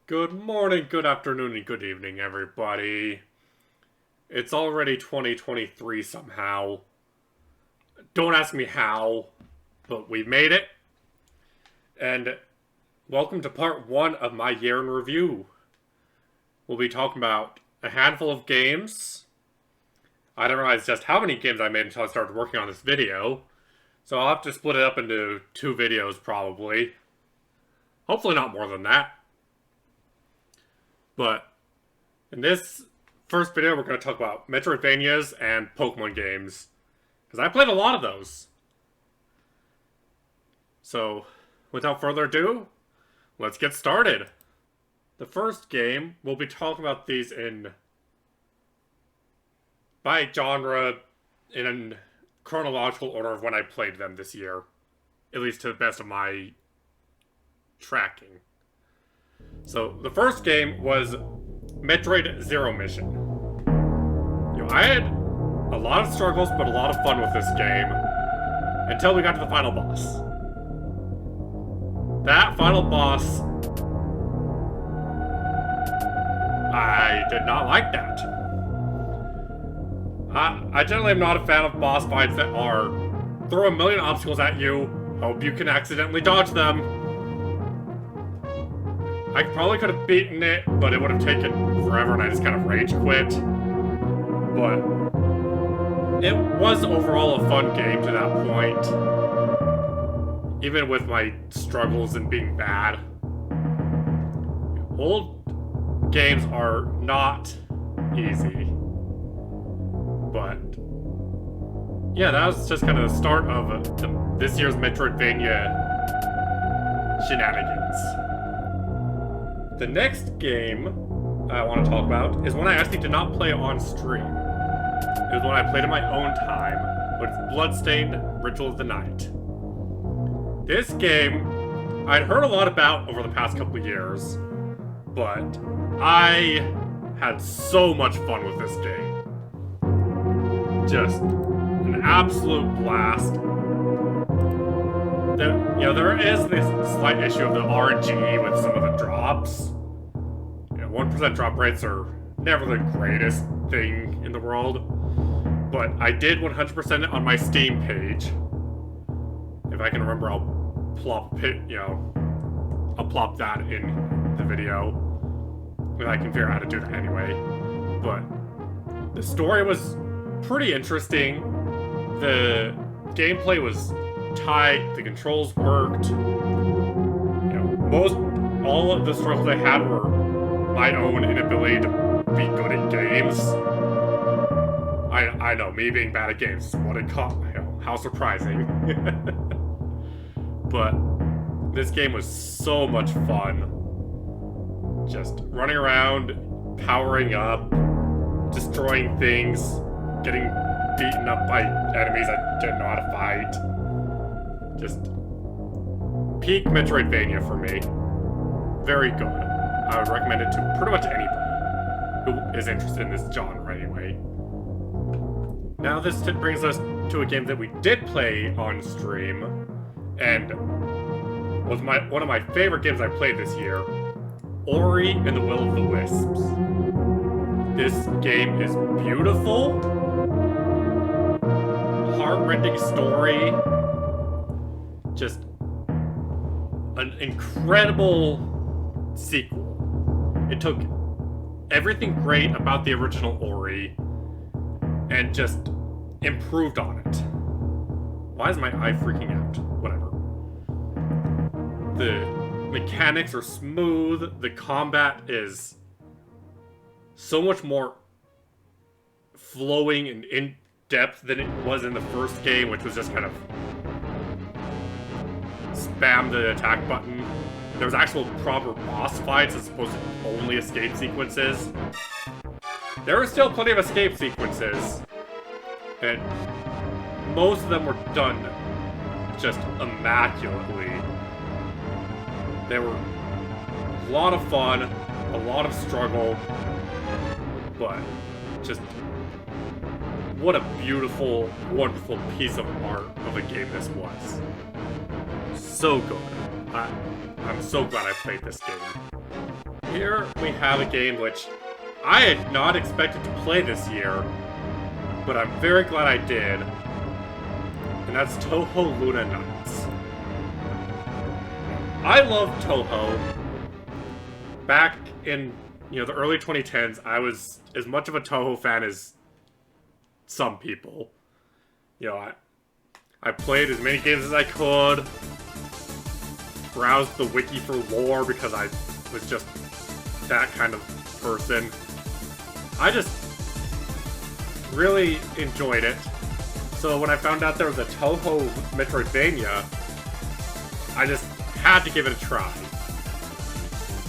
Good morning, good afternoon, and good evening, everybody. It's already 2023 somehow. Don't ask me how, but we made it. And welcome to part 1 of my year in review. We'll be talking about a handful of games. I didn't realize just how many games I made until I started working on this video. So I'll have to split it up into 2 videos probably. Hopefully not more than that. But in this first video, we're going to talk about Metroidvanias and Pokemon games. Because I played a lot of those. So, without further ado, let's get started. The first game, we'll be talking about these by genre, in chronological order of when I played them this year. At least to the best of my tracking. So, the first game was Metroid Zero Mission. I had a lot of struggles, but a lot of fun with this game, until we got to the final boss. That final boss, I did not like that. I generally am not a fan of boss fights that throw a million obstacles at you, hope you can accidentally dodge them. I probably could have beaten it, but it would have taken forever and I just kind of rage quit. But it was overall a fun game to that point. Even with my struggles and being bad. Old games are not easy. But yeah, that was just kind of the start of this year's Metroidvania shenanigans. The next game I want to talk about is one I actually did not play on stream. It was one I played in my own time, but it's Bloodstained, Ritual of the Night. This game, I'd heard a lot about over the past couple of years, but I had so much fun with this game. Just an absolute blast. There is this slight issue of the RNG with some of the drops. 1% drop rates are never the greatest thing in the world. But I did 100% it on my Steam page. If I can remember, I'll plop that in the video. If I can figure out how to do that anyway. But the story was pretty interesting. The gameplay was tight, the controls worked. All of the struggles I had were my own inability to be good at games. I know, me being bad at games is what it caught. How surprising. But this game was so much fun. Just running around, powering up, destroying things, getting beaten up by enemies I didn't know how to fight. Just peak Metroidvania for me. Very good. I would recommend it to pretty much anybody who is interested in this genre anyway. Now this brings us to a game that we did play on stream, and was one of my favorite games I played this year, Ori and the Will of the Wisps. This game is beautiful, heart-rending story, just an incredible sequel. It took everything great about the original Ori and just improved on it. Why is my eye freaking out? Whatever. The mechanics are smooth, the combat is so much more flowing and in-depth than it was in the first game, which was just kind of spam the attack button. There was actual proper boss fights as opposed to only escape sequences. There were still plenty of escape sequences, and most of them were done just immaculately. They were a lot of fun, a lot of struggle, but just what a beautiful, wonderful piece of art of a game this was. So good. I'm so glad I played this game. here we have a game which I had not expected to play this year, but I'm very glad I did. And that's Touhou Luna Nights. I love Touhou. Back in, the early 2010s, I was as much of a Touhou fan as some people. I played as many games as I could, browsed the wiki for lore because I was just that kind of person. I just really enjoyed it. So when I found out there was a Touhou Metroidvania, I just had to give it a try.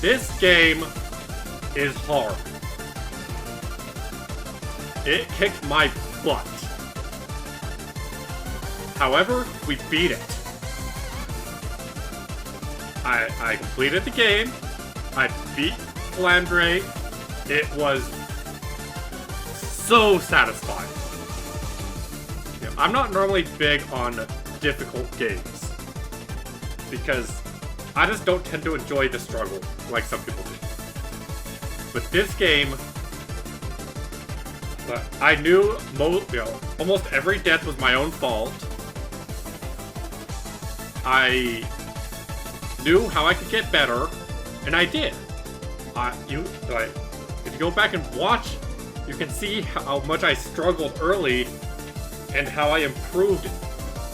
This game is hard. It kicked my butt. However, we beat it. I completed the game. I beat Flandre. It was so satisfying. I'm not normally big on difficult games because I just don't tend to enjoy the struggle like some people do. But this game, I knew almost every death was my own fault. I knew how I could get better, and I did. If you go back and watch, you can see how much I struggled early and how I improved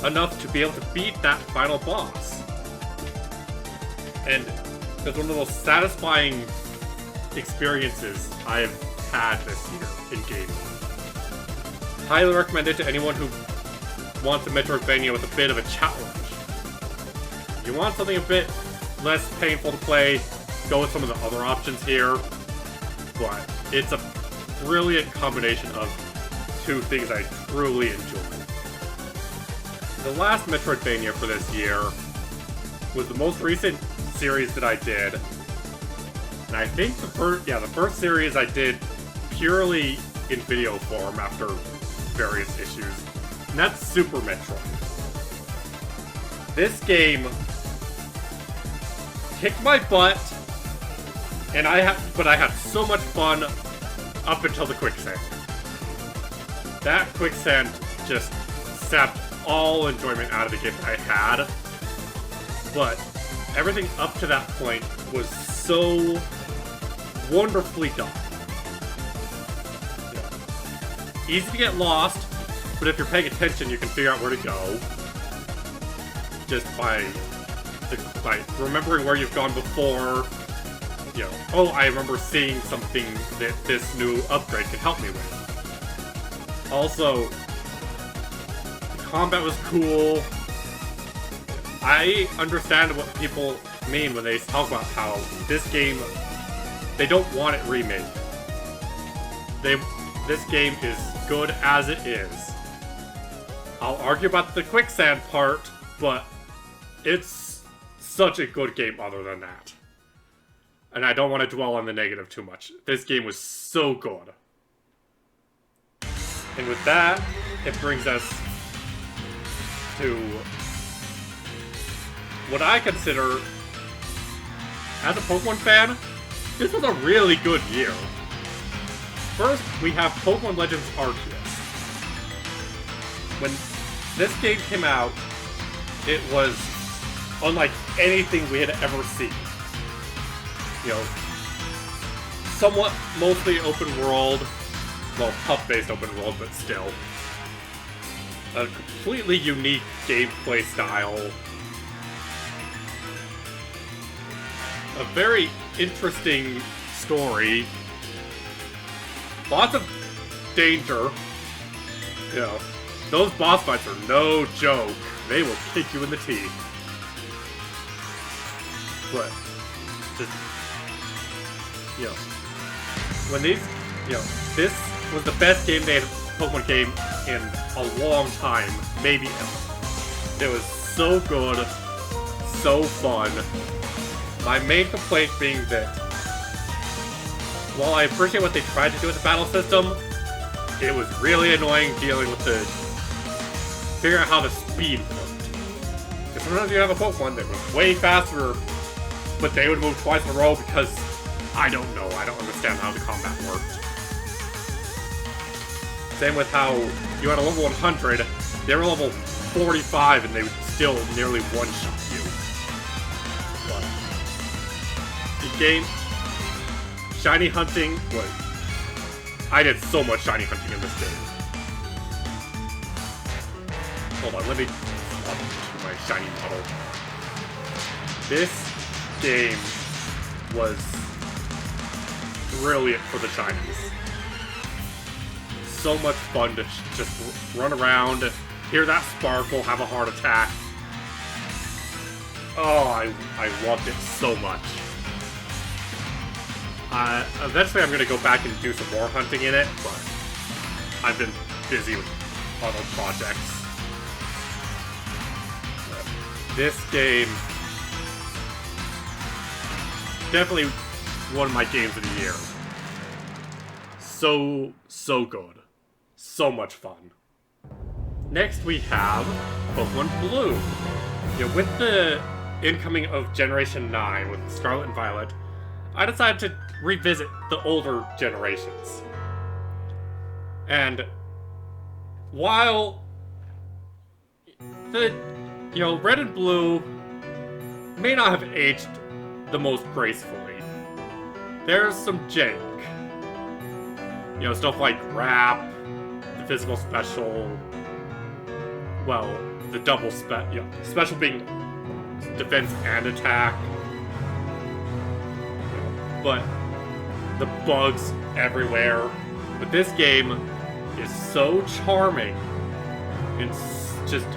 enough to be able to beat that final boss. And it's one of the most satisfying experiences I've had this year in gaming. Highly recommend it to anyone who wants a Metroidvania with a bit of a challenge. If you want something a bit less painful to play, go with some of the other options here. But it's a brilliant combination of two things I truly enjoy. The last Metroidvania for this year was the most recent series that I did. And I think the first series I did purely in video form after various issues. And that's Super Metroid. This game kicked my butt, but I had so much fun up until the quicksand. That quicksand just sapped all enjoyment out of the game I had. But everything up to that point was so wonderfully done. Easy to get lost, but if you're paying attention, you can figure out where to go. Just by remembering where you've gone before. I remember seeing something that this new upgrade could help me with. Also, the combat was cool. I understand what people mean when they talk about how this game, they don't want it remade. This game is good as it is. I'll argue about the quicksand part, but it's such a good game other than that. And I don't want to dwell on the negative too much. This game was so good. And with that, it brings us to what I consider, as a Pokemon fan, this was a really good year. First, we have Pokemon Legends Arceus. When this game came out, it was unlike anything we had ever seen. Somewhat mostly open world, well, pup-based open world, but still. A completely unique gameplay style. A very interesting story. Lots of danger. Those boss fights are no joke. They will kick you in the teeth. But, just, when these, this was the best Pokemon game in a long time, maybe ever. It was so good, so fun. My main complaint being that, while I appreciate what they tried to do with the battle system, it was really annoying dealing with figuring out how the speed worked. Because sometimes you have a Pokemon that was way faster, but they would move twice in a row because I don't know. I don't understand how the combat worked. Same with how you had a level 100, they were level 45 and they would still nearly one-shot you. But the game, shiny hunting was... I did so much shiny hunting in this game. Hold on, let me swap to my shiny model. This game was brilliant for the shinies. So much fun to just run around, hear that sparkle, have a heart attack. Oh, I loved it so much. Eventually I'm going to go back and do some more hunting in it, but I've been busy with other projects. But this game, definitely one of my games of the year. So good. So much fun. Next we have Pokemon Blue. With the incoming of Generation 9 with Scarlet and Violet, I decided to revisit the older generations. And while the, Red and Blue may not have aged the most gracefully, there's some jank. Stuff like Wrap, the physical special, well, the double special being defense and attack. But the bugs everywhere. But this game is so charming. It's just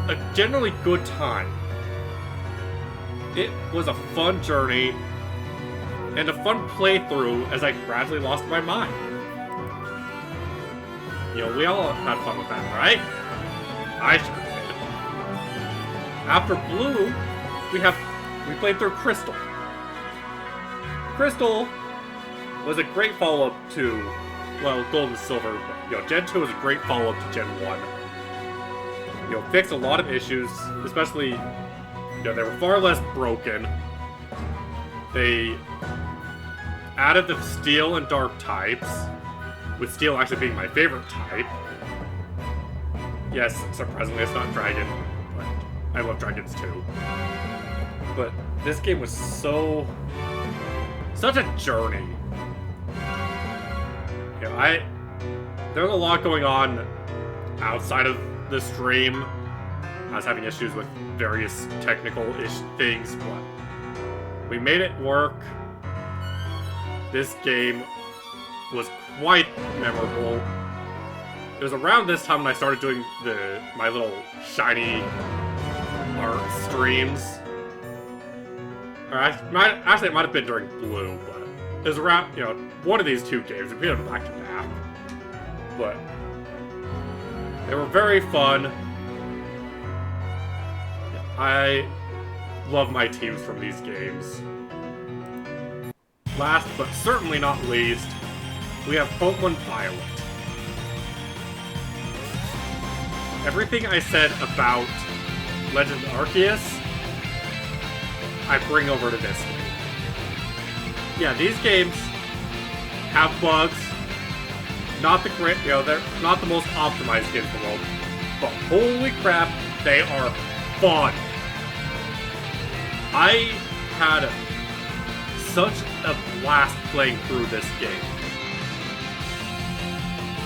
a generally good time. It was a fun journey and a fun playthrough as I gradually lost my mind. We all had fun with that, right? I sure did. After Blue, we played through Crystal. Crystal was a great follow-up to, well, Gold and Silver. Gen 2 was a great follow-up to Gen 1. Fixed a lot of issues, especially, they were far less broken. They added the Steel and Dark types, with Steel actually being my favorite type. Yes, surprisingly it's not Dragon, but I love Dragons too. But this game was such a journey. There's a lot going on outside of the stream. I was having issues with various technical-ish things, but we made it work. This game was quite memorable. It was around this time when I started doing my little shiny art streams. Or actually, it might have been during Blue, but it was around, one of these two games. We did them back to back. But they were very fun. I love my teams from these games. Last but certainly not least, we have Pokemon Violet. Everything I said about Legend of Arceus, I bring over to this game. Yeah, these games have bugs. Not the great, they're not the most optimized games in the world, but holy crap, they are fun. I had such a blast playing through this game.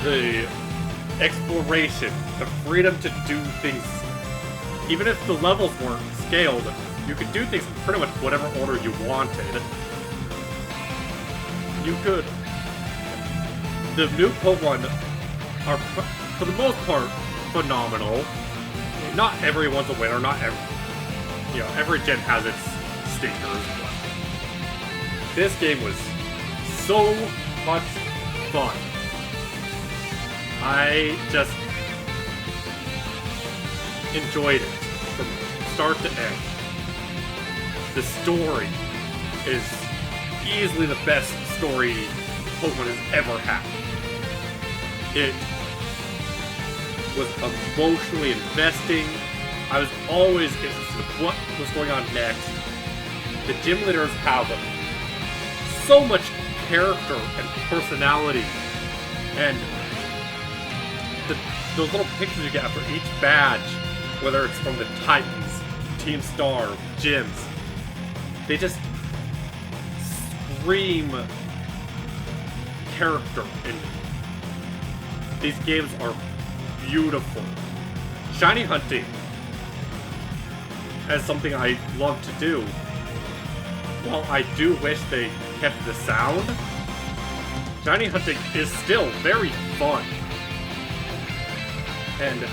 The exploration, the freedom to do things, even if the levels weren't scaled, you could do things in pretty much whatever order you wanted. You could... The new Pokemon are, for the most part, phenomenal. Not everyone's a winner, not every... every gen has its stinkers, but... This game was so much fun. I just enjoyed it from start to end. The story is easily the best story Pokemon has ever had. It was emotionally investing. I was always interested in what was going on next. The gym leaders have so much character and personality, and those little pictures you get after each badge, whether it's from the Titans, Team Star, gyms, they just scream character, and these games are beautiful. Shiny hunting as something I love to do. While I do wish they kept the sound, shiny hunting is still very fun. And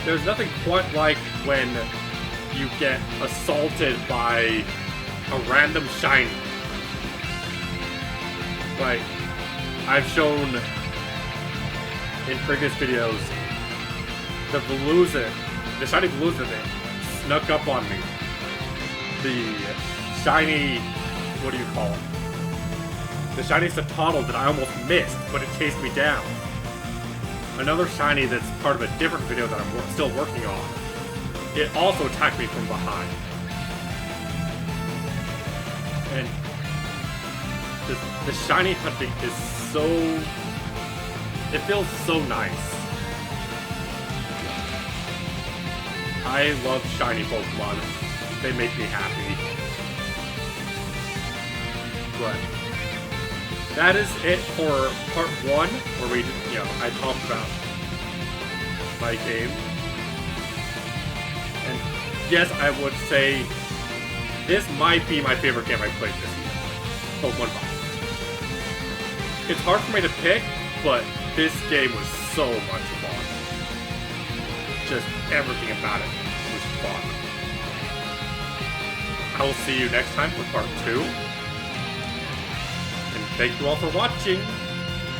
there's nothing quite like when you get assaulted by a random shiny. Like, I've shown in previous videos, the shiny Veluza that snuck up on me. The shiny, what do you call it? The shiny Satotl that I almost missed, but it chased me down. Another shiny that's part of a different video that I'm still working on. It also attacked me from behind. And the shiny hunting is so... it feels so nice. I love shiny Pokemon. They make me happy. But that is it for part 1, where we, I talked about my game. And yes, I would say this might be my favorite game I played this year. Pokemon Violet. It's hard for me to pick, but this game was so much fun. Just everything about it was fun. I will see you next time for part 2. And thank you all for watching,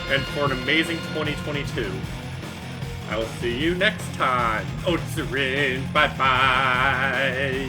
and for an amazing 2022. I will see you next time. Orin, bye-bye.